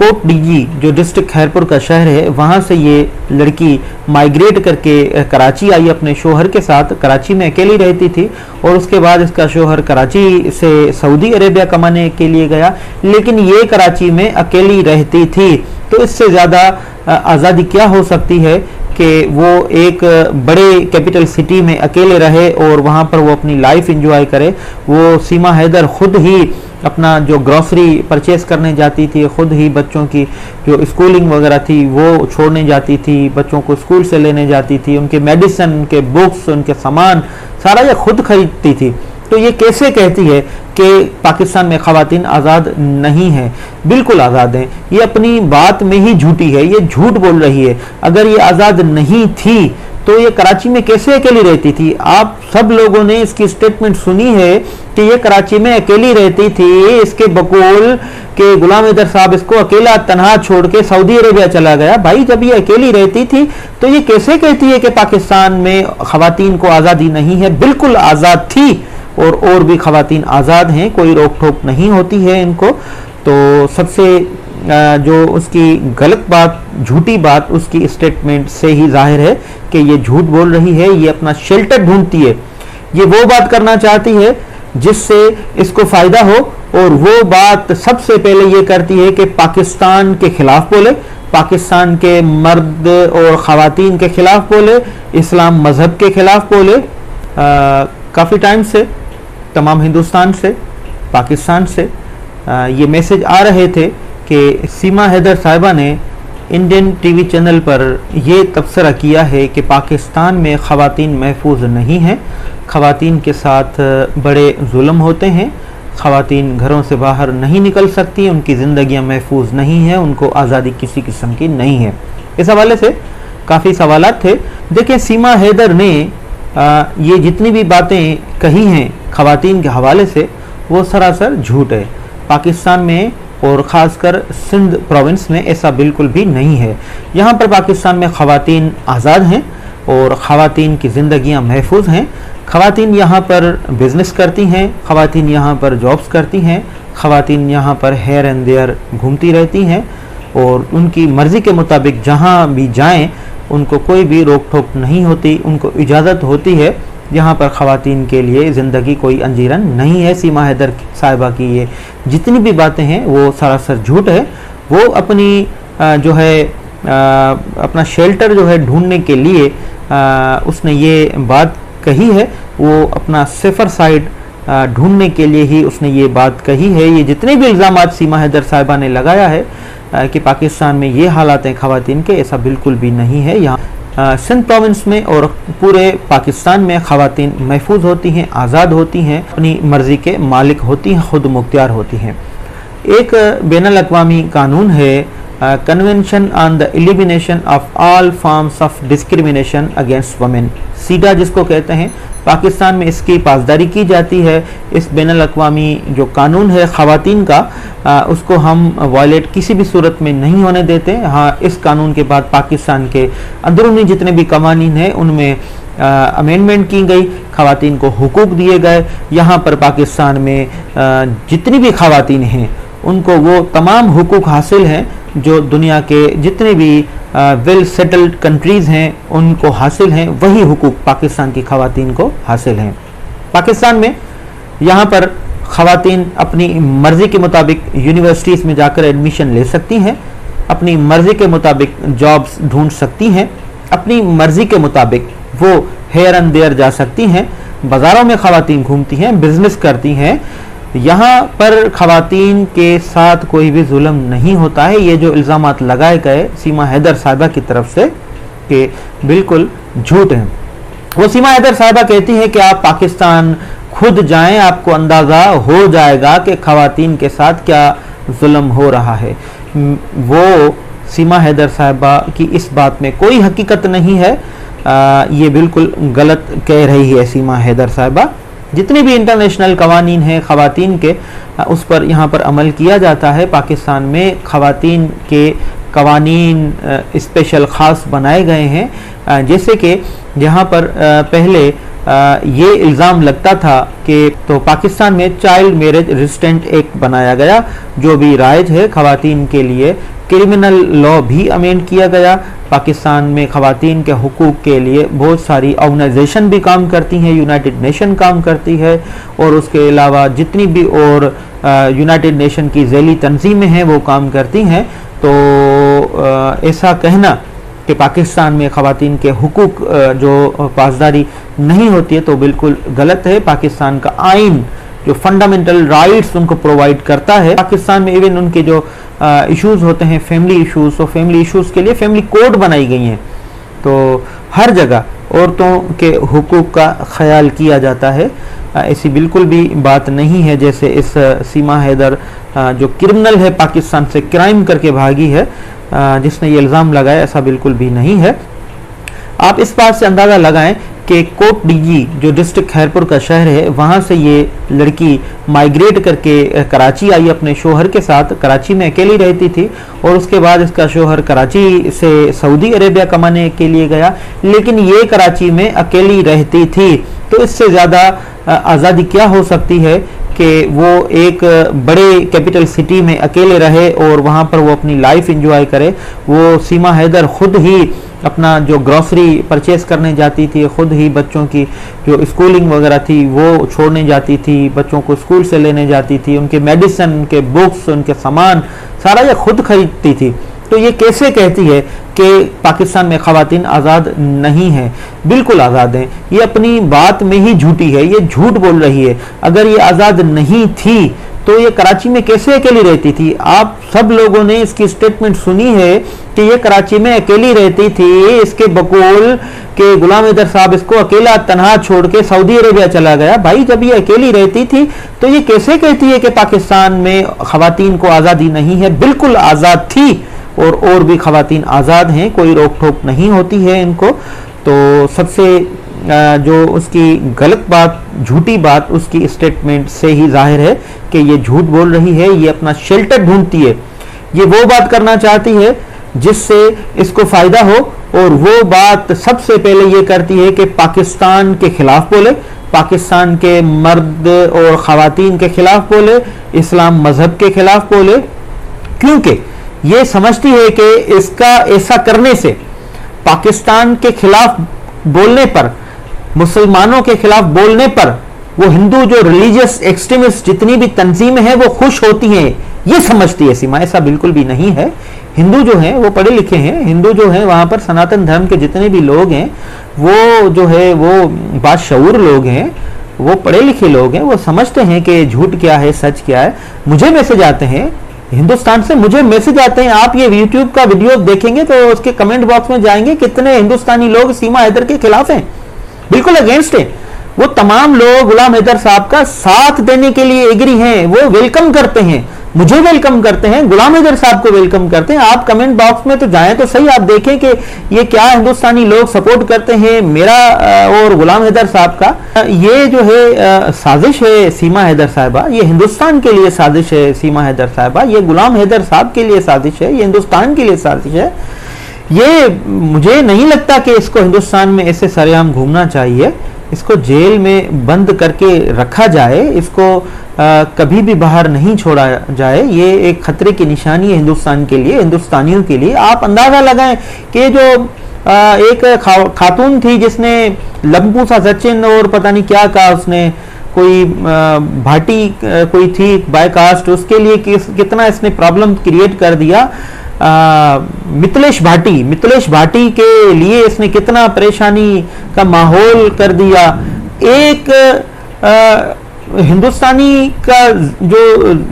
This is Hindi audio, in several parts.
कोट डीजी जो डिस्ट्रिक्ट खैरपुर का शहर है, वहाँ से ये लड़की माइग्रेट करके कराची आई अपने शोहर के साथ। कराची में अकेली रहती थी और उसके बाद इसका शोहर कराची से सऊदी अरेबिया कमाने के लिए गया, लेकिन ये कराची में अकेली रहती थी। तो इससे ज़्यादा आज़ादी क्या हो सकती है कि वो एक बड़े कैपिटल सिटी में अकेले रहे और वहाँ पर वो अपनी लाइफ एंजॉय करे। वो सीमा हैदर खुद ही अपना जो ग्रॉसरी परचेस करने जाती थी, खुद ही बच्चों की जो स्कूलिंग वगैरह थी वो छोड़ने जाती थी, बच्चों को स्कूल से लेने जाती थी, उनके मेडिसिन, उनके बुक्स, उनके सामान सारा ये खुद खरीदती थी। तो ये कैसे कहती है कि पाकिस्तान में ख़वातीन आज़ाद नहीं है? बिल्कुल आज़ाद हैं। ये अपनी बात में ही झूठी है, ये झूठ बोल रही है। अगर ये आज़ाद नहीं थी तो ये कराची में कैसे अकेली रहती थी? आप सब लोगों ने इसकी स्टेटमेंट सुनी है कि ये कराची में अकेली रहती थी। इसके बकौल कि गुलाम हैदर साहब इसको अकेला तनहा छोड़ के सऊदी अरेबिया चला गया। भाई जब ये अकेली रहती थी तो ये कैसे कहती है कि पाकिस्तान में ख़वातीन को आज़ादी नहीं है? बिल्कुल आज़ाद थी और भी ख़वातीन आज़ाद हैं, कोई रोक टोक नहीं होती है इनको। तो सबसे जो उसकी गलत बात, झूठी बात उसकी स्टेटमेंट से ही जाहिर है कि ये झूठ बोल रही है। ये अपना शेल्टर ढूंढती है, ये वो बात करना चाहती है जिससे इसको फ़ायदा हो, और वो बात सबसे पहले ये करती है कि पाकिस्तान के खिलाफ बोले, पाकिस्तान के मर्द और ख़वातीन के खिलाफ बोले, इस्लाम मज़हब के खिलाफ बोले। काफ़ी टाइम से तमाम हिंदुस्तान से, पाकिस्तान से ये मैसेज आ रहे थे कि सीमा हैदर साहिबा ने इंडियन टीवी चैनल पर यह तबसरा किया है कि पाकिस्तान में ख़वातीन महफूज नहीं हैं, ख़वातीन के साथ बड़े जुल्म होते हैं, ख़वातीन घरों से बाहर नहीं निकल सकती, उनकी ज़िंदगियां महफूज नहीं हैं, उनको आज़ादी किसी किस्म की नहीं है। इस हवाले से काफ़ी सवालात थे। देखिए, सीमा हैदर ने ये जितनी भी बातें कही हैं ख़वातीन के हवाले से वो सरासर झूठ है। पाकिस्तान में और ख़ासकर सिंध प्रोविंस में ऐसा बिल्कुल भी नहीं है। यहाँ पर पाकिस्तान में ख़वातीन आज़ाद हैं और ख़वातीन की ज़िंदगियाँ महफूज हैं। ख़वातीन यहाँ पर बिज़नेस करती हैं, ख़वातीन यहाँ पर जॉब्स करती हैं, ख़वातीन यहाँ पर हेयर एंड देयर घूमती रहती हैं और उनकी मर्ज़ी के मुताबिक जहाँ भी जाएं उनको कोई भी रोक टोक नहीं होती, उनको इजाज़त होती है। यहाँ पर ख़वातीन के लिए ज़िंदगी कोई अंजीरन नहीं है। सीमा हैदर साहिबा की ये जितनी भी बातें हैं वो सरासर झूठ है। वो अपनी जो है अपना शेल्टर जो है ढूंढने के लिए उसने ये बात कही है, वो अपना सेफर साइड ढूंढने के लिए ही उसने ये बात कही है। ये जितने भी इल्ज़ामात सीमा हैदर साहिबा ने लगाया है कि पाकिस्तान में ये हालात हैं ख़वातीन के, ऐसा बिल्कुल भी नहीं है। यहाँ सिंध प्रोविंस में और पूरे पाकिस्तान में ख़वातीन महफूज होती हैं, आज़ाद होती हैं, अपनी मर्ज़ी के मालिक होती हैं, खुद मुख्तियार होती हैं। एक बैनुल अक़वामी कानून है convention on the elimination of all forms of discrimination against women, CEDAW जिसको कहते हैं। पाकिस्तान में इसकी पासदारी की जाती है। इस बैनुल अक़वामी जो कानून है ख़वातीन का, उसको हम वायलेट किसी भी सूरत में नहीं होने देते। हाँ, इस कानून के बाद पाकिस्तान के अंदरूनी जितने भी कवानीन हैं उनमें अमेंडमेंट की गई, ख़वातीन को हुकूक दिए गए। यहाँ पर पाकिस्तान में जितनी भी ख़वातीन हैं उनको वो तमाम हुकूक हासिल हैं जो दुनिया के जितने भी वेल सेटल्ड कंट्रीज़ हैं उनको हासिल हैं, वही हुकूक पाकिस्तान की ख़वातीन को हासिल हैं। पाकिस्तान में यहाँ पर ख़वातीन अपनी मर्ज़ी के मुताबिक यूनिवर्सिटीज़ में जाकर एडमिशन ले सकती हैं, अपनी मर्ज़ी के मुताबिक जॉब्स ढूंढ सकती हैं, अपनी मर्ज़ी के मुताबिक वो हेयर एंड देयर जा सकती हैं, बाज़ारों में ख़वातीन घूमती हैं, बिज़नेस करती हैं। यहाँ पर ख़वातीन के साथ कोई भी जुल्म नहीं होता है। ये जो इल्ज़ामात लगाए गए सीमा हैदर साहिबा की तरफ से कि बिल्कुल झूठ हैं। वो सीमा हैदर साहिबा कहती है कि आप पाकिस्तान खुद जाएं, आपको अंदाज़ा हो जाएगा कि ख़वातीन के साथ क्या जुल्म हो रहा है। वो सीमा हैदर साहिबा की इस बात में कोई हकीकत नहीं है। ये बिल्कुल गलत कह रही है सीमा हैदर साहिबा। जितने भी इंटरनेशनल कवानीन हैं ख़वातीन के, उस पर यहाँ पर अमल किया जाता है। पाकिस्तान में ख़वातीन के कवानीन स्पेशल ख़ास बनाए गए हैं, जैसे कि यहाँ पर पहले ये इल्ज़ाम लगता था कि तो पाकिस्तान में चाइल्ड मैरिज रेजिस्टेंट एक्ट बनाया गया जो भी राइज है ख़वातीन के लिए। क्रिमिनल लॉ भी अमेंड किया गया। पाकिस्तान में ख़वातीन के हुकूक के लिए बहुत सारी ऑर्गेनाइजेशन भी काम करती हैं, यूनाइटेड नेशन काम करती है और उसके अलावा जितनी भी और यूनाइटेड नेशन की ज़ैली तंजीमें हैं वो काम करती हैं। तो ऐसा कहना कि पाकिस्तान में ख़वातीन के हुकूक जो पासदारी नहीं होती है तो बिल्कुल गलत है। पाकिस्तान का आइन जो फंडामेंटल राइट्स उनको प्रोवाइड करता है, पाकिस्तान में इवन उनके जो इश्यूज़ होते हैं फैमिली इश्यूज़, तो फैमिली इश्यूज़ के लिए फैमिली कोड बनाई गई हैं। तो हर जगह औरतों के हुकूक का ख्याल किया जाता है। ऐसी बिल्कुल भी बात नहीं है जैसे इस सीमा हैदर जो क्रिमिनल है, पाकिस्तान से क्राइम करके भागी है, जिसने ये इल्ज़ाम लगाया, ऐसा बिल्कुल भी नहीं है। आप इस बात से अंदाज़ा लगाएं कि कोट डीजी जो डिस्ट्रिक्ट खैरपुर का शहर है वहाँ से ये लड़की माइग्रेट करके कराची आई अपने शोहर के साथ। कराची में अकेली रहती थी और उसके बाद इसका शोहर कराची से सऊदी अरेबिया कमाने के लिए गया, लेकिन ये कराची में अकेली रहती थी। तो इससे ज़्यादा आज़ादी क्या हो सकती है कि वो एक बड़े कैपिटल सिटी में अकेले रहे और वहाँ पर वो अपनी लाइफ एंजॉय करे। वो सीमा हैदर खुद ही अपना जो ग्रॉसरी परचेस करने जाती थी, खुद ही बच्चों की जो स्कूलिंग वगैरह थी वो छोड़ने जाती थी, बच्चों को स्कूल से लेने जाती थी, उनके मेडिसिन, उनके बुक्स, उनके सामान सारा ये खुद खरीदती थी। तो ये कैसे कहती है कि पाकिस्तान में ख़वातीन आज़ाद नहीं है? बिल्कुल आज़ाद हैं। ये अपनी बात में ही झूठी है, ये झूठ बोल रही है। अगर ये आज़ाद नहीं थी तो ये कराची में कैसे अकेली रहती थी? आप सब लोगों ने इसकी स्टेटमेंट सुनी है कि ये कराची में अकेली रहती थी। इसके बकौल कि गुलाम हैदर साहब इसको अकेला तनहा छोड़ के सऊदी अरेबिया चला गया। भाई जब ये अकेली रहती थी तो ये कैसे कहती है कि पाकिस्तान में ख़वातीन को आज़ादी नहीं है? बिल्कुल आज़ाद थी और भी ख़वातीन आज़ाद हैं, कोई रोक टोक नहीं होती है इनको। तो सबसे जो उसकी गलत बात, झूठी बात उसकी स्टेटमेंट से ही जाहिर है कि ये झूठ बोल रही है, ये अपना शेल्टर ढूंढती है। ये वो बात करना चाहती है जिससे इसको फ़ायदा हो और वो बात सबसे पहले ये करती है कि पाकिस्तान के खिलाफ बोले, पाकिस्तान के मर्द और ख़वातीन के खिलाफ बोले, इस्लाम मज़हब के खिलाफ बोले, क्योंकि ये समझती है कि इसका ऐसा करने से पाकिस्तान के खिलाफ बोलने पर, मुसलमानों के खिलाफ बोलने पर वो हिंदू जो रिलीजियस एक्सट्रीमिस्ट जितनी भी तंजीमें हैं वो खुश होती हैं, ये समझती है सीमा। ऐसा बिल्कुल भी नहीं है। हिंदू जो हैं वो पढ़े लिखे हैं, हिंदू जो हैं वहाँ पर सनातन धर्म के जितने भी लोग हैं वो जो है वो बाशऊर लोग हैं, वो पढ़े लिखे लोग हैं, वो समझते हैं कि झूठ क्या है, सच क्या है। मुझे मैसेज आते हैं हिंदुस्तान से, मुझे मैसेज आते हैं, आप ये यूट्यूब का वीडियो देखेंगे तो उसके कमेंट बॉक्स में जाएंगे, कितने हिंदुस्तानी लोग सीमा हैदर के खिलाफ हैं, बिल्कुल अगेंस्ट है। वो तमाम लोग गुलाम हैदर साहब का साथ देने के लिए एग्री हैं, वो वेलकम करते हैं, मुझे वेलकम करते हैं, गुलाम हैदर साहब को वेलकम करते हैं। आप कमेंट बॉक्स में तो जाएं तो सही, आप देखें कि ये क्या हिंदुस्तानी लोग सपोर्ट करते हैं मेरा और गुलाम हैदर साहब का। ये जो है साजिश है सीमा हैदर साहिबा, ये हिंदुस्तान के लिए साजिश है सीमा हैदर साहिबा, ये गुलाम हैदर साहब के लिए साजिश है, ये हिंदुस्तान के लिए साजिश है। ये मुझे नहीं लगता कि इसको हिंदुस्तान में ऐसे सरेआम घूमना चाहिए, इसको जेल में बंद करके रखा जाए, इसको कभी भी बाहर नहीं छोड़ा जाए। ये एक खतरे की निशानी है हिंदुस्तान के लिए, हिंदुस्तानियों के लिए। आप अंदाजा लगाएं कि जो एक खातून थी जिसने लंबूसा सचिन और पता नहीं क्या कहा, उसने कोई भाटी कोई थी बायकास्ट, उसके लिए कितना इसने प्रॉब्लम क्रिएट कर दिया। मिथिलेश भाटी के लिए इसने कितना परेशानी का माहौल कर दिया। एक हिंदुस्तानी का जो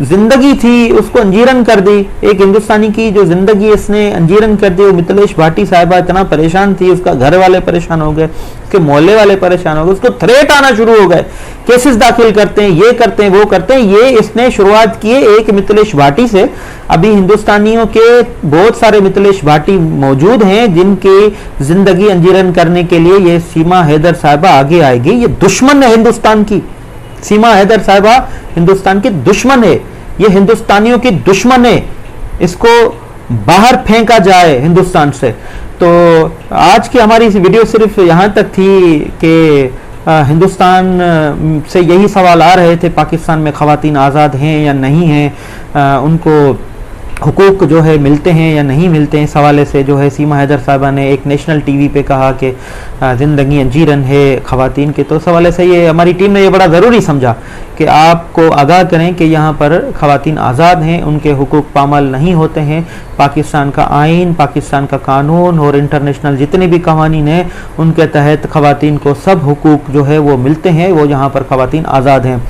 जिंदगी थी उसको अंजीरन कर दी, एक हिंदुस्तानी की जो जिंदगी इसने अंजीरन कर दी। वो मिथिलेश भाटी साहिबा इतना परेशान थी, उसका घर वाले परेशान हो गए, उसके मोहल्ले वाले परेशान हो गए, उसको थ्रेट आना शुरू हो गए, केसेस दाखिल करते हैं, ये करते हैं, वो करते हैं। ये इसने शुरुआत की है एक मिथिलेश भाटी से। अभी हिंदुस्तानियों के बहुत सारे मिथिलेश भाटी मौजूद हैं जिनकी जिंदगी अंजीरन करने के लिए ये सीमा हैदर साहिबा आगे आएगी। ये दुश्मन है हिंदुस्तान की, सीमा हैदर साहिबा हिंदुस्तान की दुश्मन है, ये हिंदुस्तानियों की दुश्मन है, इसको बाहर फेंका जाए हिंदुस्तान से। तो आज की हमारी वीडियो सिर्फ यहाँ तक थी कि हिंदुस्तान से यही सवाल आ रहे थे, पाकिस्तान में ख़वातीन आज़ाद हैं या नहीं हैं, उनको हुकूक जो है मिलते हैं या नहीं मिलते हैं। इस हवाले से जो है सीमा हैदर साहबा ने एक नेशनल टीवी पे कहा कि ज़िंदगी अंजीरन है ख़वातीन के। तो इस हवाले से ये हमारी टीम ने ये बड़ा ज़रूरी समझा कि आपको आगाह करें कि यहाँ पर ख़वातीन आज़ाद हैं, उनके हुकूक पामाल नहीं होते हैं। पाकिस्तान का आइन, पाकिस्तान का कानून और इंटरनेशनल जितने भी कवानीन हैं उनके तहत ख़वातीन को सब हुकूक जो है वो मिलते हैं, वो यहाँ पर ख़वातीन आज़ाद हैं।